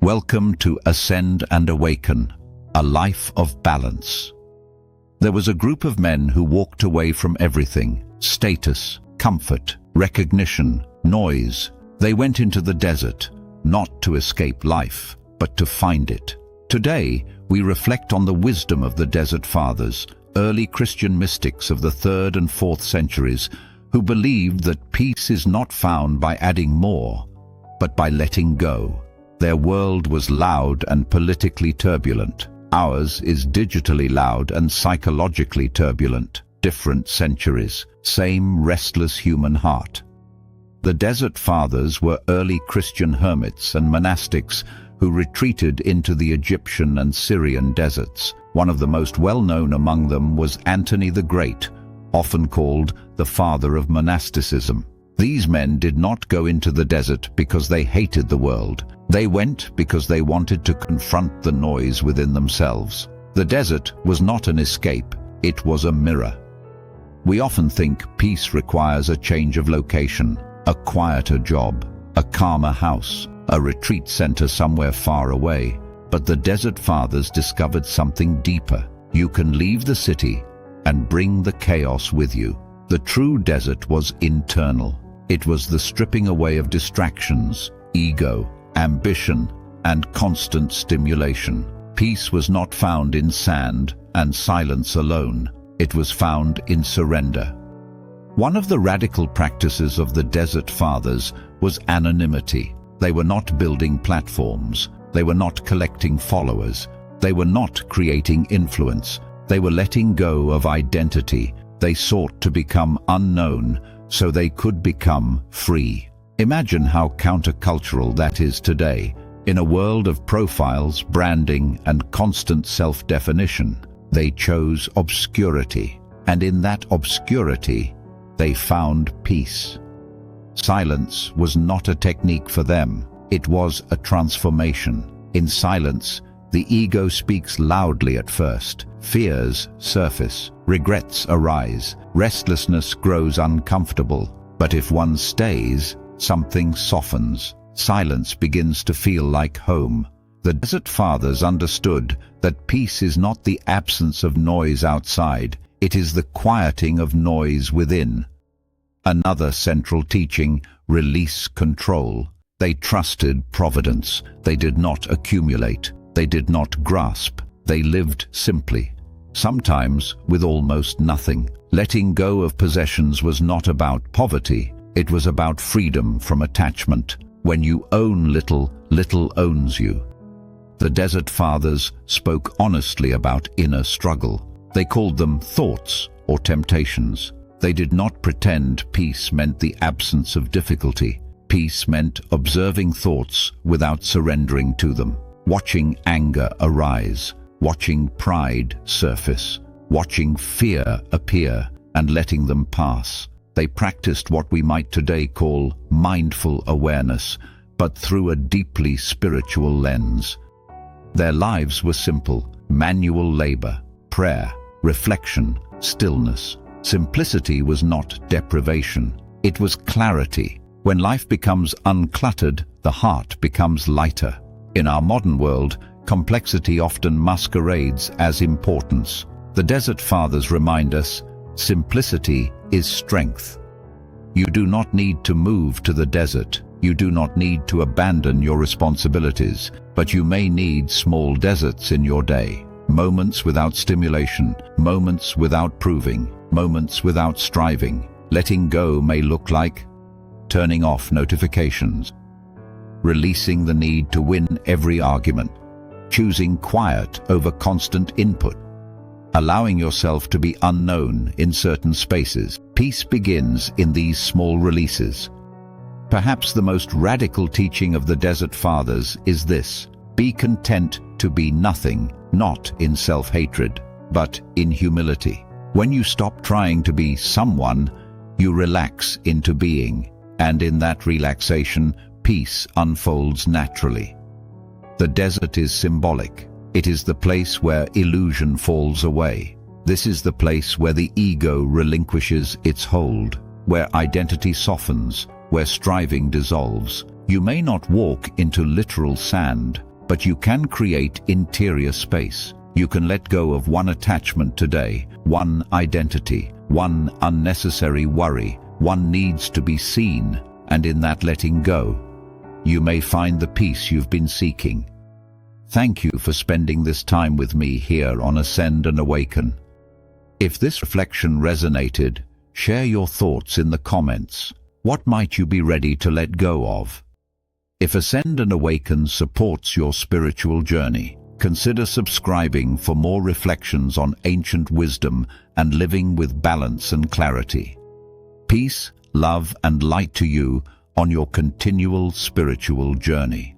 Welcome to Ascend and Awaken, a life of balance. There was a group of men who walked away from everything: status, comfort, recognition, noise. They went into the desert, not to escape life, but to find it. Today, we reflect on the wisdom of the Desert Fathers, early Christian mystics of the 3rd and 4th centuries, who believed that peace is not found by adding more, but by letting go. Their world was loud and politically turbulent. Ours is digitally loud and psychologically turbulent. Different centuries, same restless human heart. The Desert Fathers were early Christian hermits and monastics who retreated into the Egyptian and Syrian deserts. One of the most well-known among them was Antony the Great, often called the father of monasticism. These men did not go into the desert because they hated the world. They went because they wanted to confront the noise within themselves. The desert was not an escape, it was a mirror. We often think peace requires a change of location, a quieter job, a calmer house, a retreat center somewhere far away. But the Desert Fathers discovered something deeper. You can leave the city and bring the chaos with you. The true desert was internal. It was the stripping away of distractions, ego, ambition, and constant stimulation. Peace was not found in sand and silence alone. It was found in surrender. One of the radical practices of the Desert Fathers was anonymity. They were not building platforms. They were not collecting followers. They were not creating influence. They were letting go of identity. They sought to become unknown so they could become free. Imagine how countercultural that is today. In a world of profiles, branding, and constant self-definition, they chose obscurity. And in that obscurity, they found peace. Silence was not a technique for them. It was a transformation. In silence, the ego speaks loudly at first. Fears surface, regrets arise, restlessness grows uncomfortable. But if one stays, something softens. Silence begins to feel like home. The Desert Fathers understood that peace is not the absence of noise outside, it is the quieting of noise within. Another central teaching: release control. They trusted providence. They did not accumulate. They did not grasp. They lived simply, sometimes with almost nothing. Letting go of possessions was not about poverty. It was about freedom from attachment. When you own little, little owns you. The Desert Fathers spoke honestly about inner struggle. They called them thoughts or temptations. They did not pretend peace meant the absence of difficulty. Peace meant observing thoughts without surrendering to them, watching anger arise, watching pride surface, watching fear appear, and letting them pass. They practiced what we might today call mindful awareness, but through a deeply spiritual lens. Their lives were simple: manual labor, prayer, reflection, stillness. Simplicity was not deprivation, it was clarity. When life becomes uncluttered, the heart becomes lighter. In our modern world, complexity often masquerades as importance. The Desert Fathers remind us, simplicity is strength. You do not need to move to the desert. You do not need to abandon your responsibilities, but you may need small deserts in your day. Moments without stimulation, moments without proving, moments without striving. Letting go may look like turning off notifications, releasing the need to win every argument, choosing quiet over constant input, allowing yourself to be unknown in certain spaces. Peace begins in these small releases. Perhaps the most radical teaching of the Desert Fathers is this: be content to be nothing, not in self-hatred, but in humility. When you stop trying to be someone, you relax into being, and in that relaxation, peace unfolds naturally. The desert is symbolic. It is the place where illusion falls away. This is the place where the ego relinquishes its hold, where identity softens, where striving dissolves. You may not walk into literal sand, but you can create interior space. You can let go of one attachment today, one identity, one unnecessary worry. One needs to be seen, and in that letting go, you may find the peace you've been seeking. Thank you for spending this time with me here on Ascend and Awaken. If this reflection resonated, share your thoughts in the comments. What might you be ready to let go of? If Ascend and Awaken supports your spiritual journey, consider subscribing for more reflections on ancient wisdom and living with balance and clarity. Peace, love, and light to you on your continual spiritual journey.